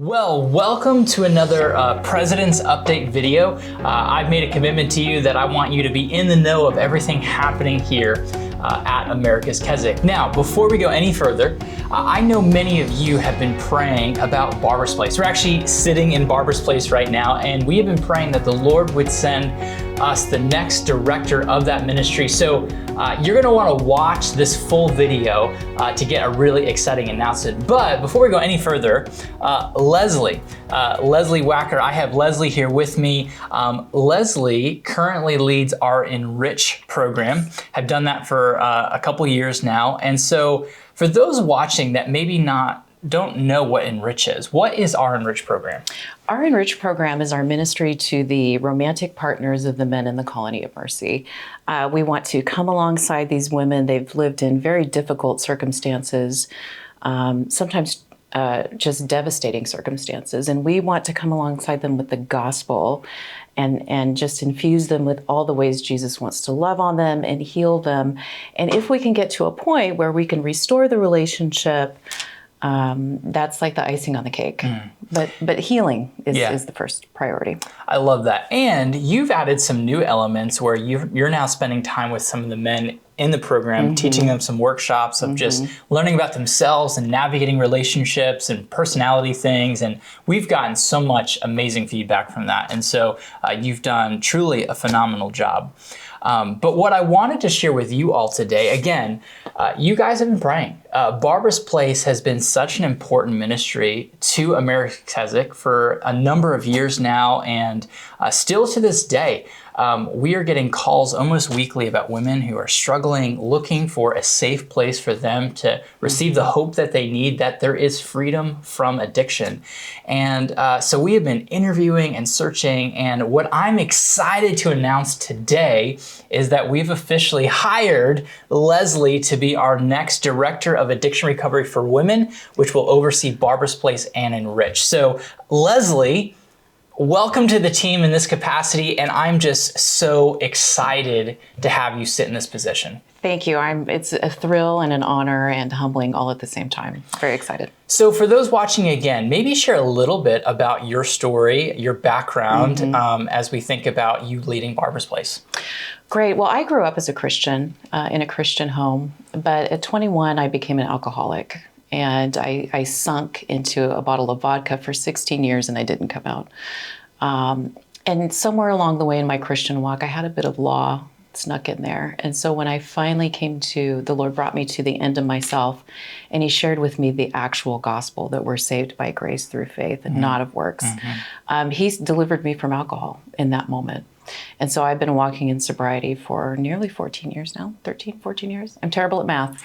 Well, welcome to another President's Update video. I've made a commitment to you that I want you to be in the know of everything happening here at America's Keswick. Now, before we go any further, I know many of you have been praying about Barbara's Place. We're actually sitting in Barbara's Place right now, and we have been praying that the Lord would send us the next director of that ministry. So you're gonna wanna watch this full video to get a really exciting announcement. But before we go any further, Leslie Wacker, I have Leslie here with me. Leslie currently leads our Enrich program, have done that for a couple years now. And so for those watching that maybe don't know what Enrich is, what is our Enrich program? Our Enrich program is our ministry to the romantic partners of the men in the Colony of Mercy. We want to come alongside these women. They've lived in very difficult circumstances, sometimes just devastating circumstances. And we want to come alongside them with the gospel and just infuse them with all the ways Jesus wants to love on them and heal them. And if we can get to a point where we can restore the relationship, that's like the icing on the cake. But healing is the first priority. I love that. And you've added some new elements where you're now spending time with some of the men in the program, teaching them some workshops of just learning about themselves and navigating relationships and personality things. And we've gotten so much amazing feedback from that. And so you've done truly a phenomenal job. But what I wanted to share with you all today, again, you guys have been praying. Barbara's Place has been such an important ministry to America's Keswick for a number of years now, and still to this day. We are getting calls almost weekly about women who are struggling, looking for a safe place for them to receive the hope that they need, that there is freedom from addiction. And so we have been interviewing and searching, and what I'm excited to announce today is that we've officially hired Leslie to be our next Director of Addiction Recovery for Women, which will oversee Barbara's Place and Enrich. So Leslie, welcome to the team in this capacity, and I'm just so excited to have you sit in this position. Thank you. It's a thrill and an honor and humbling all at the same time. Very excited. So for those watching again, maybe share a little bit about your story, your background, as we think about you leading Barbara's Place. Great. Well, I grew up as a Christian in a Christian home, but at 21, I became an alcoholic. And I sunk into a bottle of vodka for 16 years and I didn't come out. And somewhere along the way in my Christian walk, I had a bit of law snuck in there. And so when I finally the Lord brought me to the end of myself, and he shared with me the actual gospel that we're saved by grace through faith and not of works. He delivered me from alcohol in that moment. And so I've been walking in sobriety for nearly 14 years now, 13, 14 years. I'm terrible at math.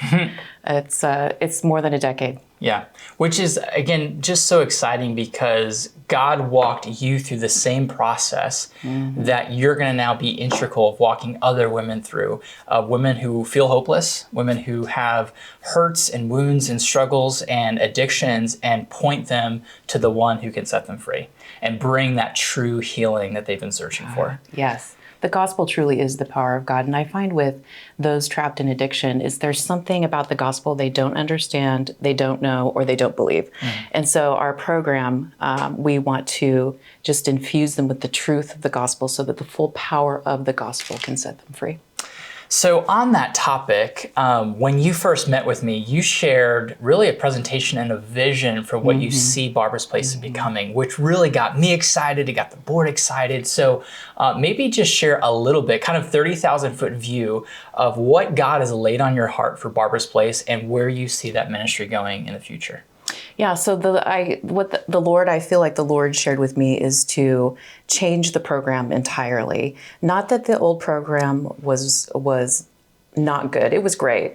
It's more than a decade. Yeah, which is, again, just so exciting because God walked you through the same process that you're going to now be integral of walking other women through. Women who feel hopeless, women who have hurts and wounds and struggles and addictions, and point them to the one who can set them free and bring that true healing that they've been searching for. Yes. The gospel truly is the power of God. And I find with those trapped in addiction is there's something about the gospel they don't understand, they don't know, or they don't believe. And so our program, we want to just infuse them with the truth of the gospel so that the full power of the gospel can set them free. So on that topic, when you first met with me, you shared really a presentation and a vision for what you see Barbara's Place is becoming, which really got me excited. It got the board excited. So maybe just share a little bit, kind of 30,000 foot view of what God has laid on your heart for Barbara's Place and where you see that ministry going in the future. Yeah, so I feel like the Lord shared with me is to change the program entirely. Not that the old program was not good. It was great.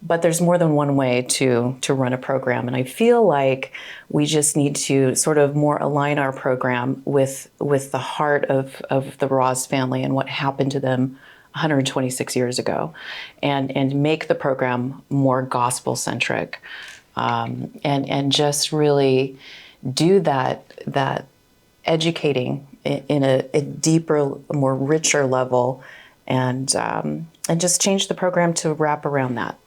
But there's more than one way to run a program. And I feel like we just need to sort of more align our program with the heart of the Ross family and what happened to them 126 years ago, and make the program more gospel-centric. And just really do that educating in a deeper, more richer level, and just change the program to wrap around that.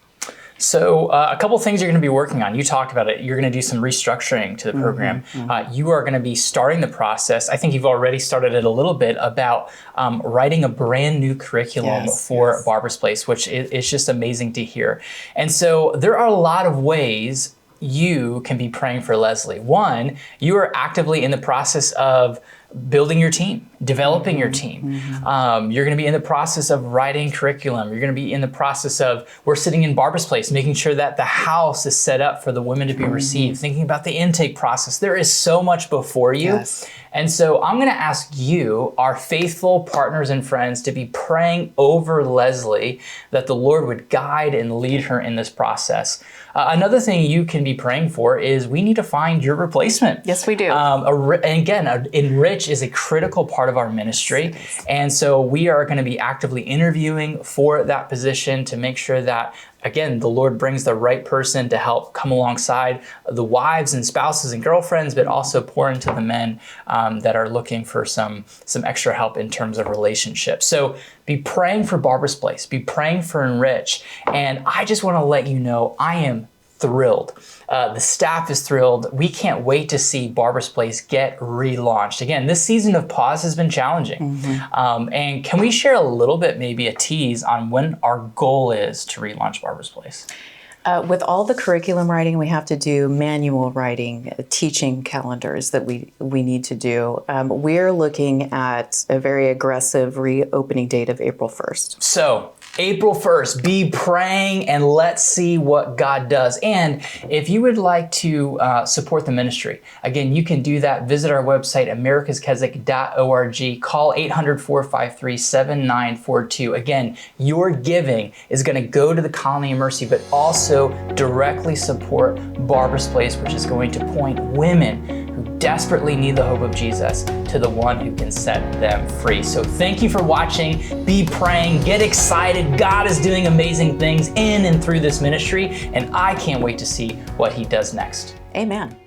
So a couple things you're going to be working on. You talked about it. You're going to do some restructuring to the program. You are going to be starting the process. I think you've already started it a little bit about writing a brand new curriculum for Barbara's Place, which is just amazing to hear. And so there are a lot of ways you can be praying for Leslie. One, you are actively in the process of building your team, developing your team. You're going to be in the process of writing curriculum. You're going to be in the process of, we're sitting in Barbara's Place, making sure that the house is set up for the women to be received, thinking about the intake process. There is so much before you. And so I'm going to ask you, our faithful partners and friends, to be praying over Leslie that the Lord would guide and lead her in this process. Another thing you can be praying for is we need to find your replacement. Yes, we do. And again, Enrich is a critical part of our ministry. And so we are going to be actively interviewing for that position to make sure that, again, the Lord brings the right person to help come alongside the wives and spouses and girlfriends, but also pour into the men that are looking for some extra help in terms of relationships. So be praying for Barbara's Place, be praying for Enrich. And I just want to let you know, I am thrilled. The staff is thrilled. We can't wait to see Barbara's Place get relaunched. Again, this season of pause has been challenging. And can we share a little bit, maybe a tease on when our goal is to relaunch Barbara's Place? With all the curriculum writing, we have to do manual writing, teaching calendars that we need to do. We're looking at a very aggressive reopening date of April 1st. So April 1st, be praying and let's see what God does. And if you would like to support the ministry, again, you can do that. Visit our website, americaskeswick.org. Call 800-453-7942. Again, your giving is going to go to the Colony of Mercy, but also directly support Barbara's Place, which is going to point women who desperately need the hope of Jesus to the one who can set them free. So thank you for watching. Be praying, get excited. God is doing amazing things in and through this ministry, and I can't wait to see what he does next. Amen.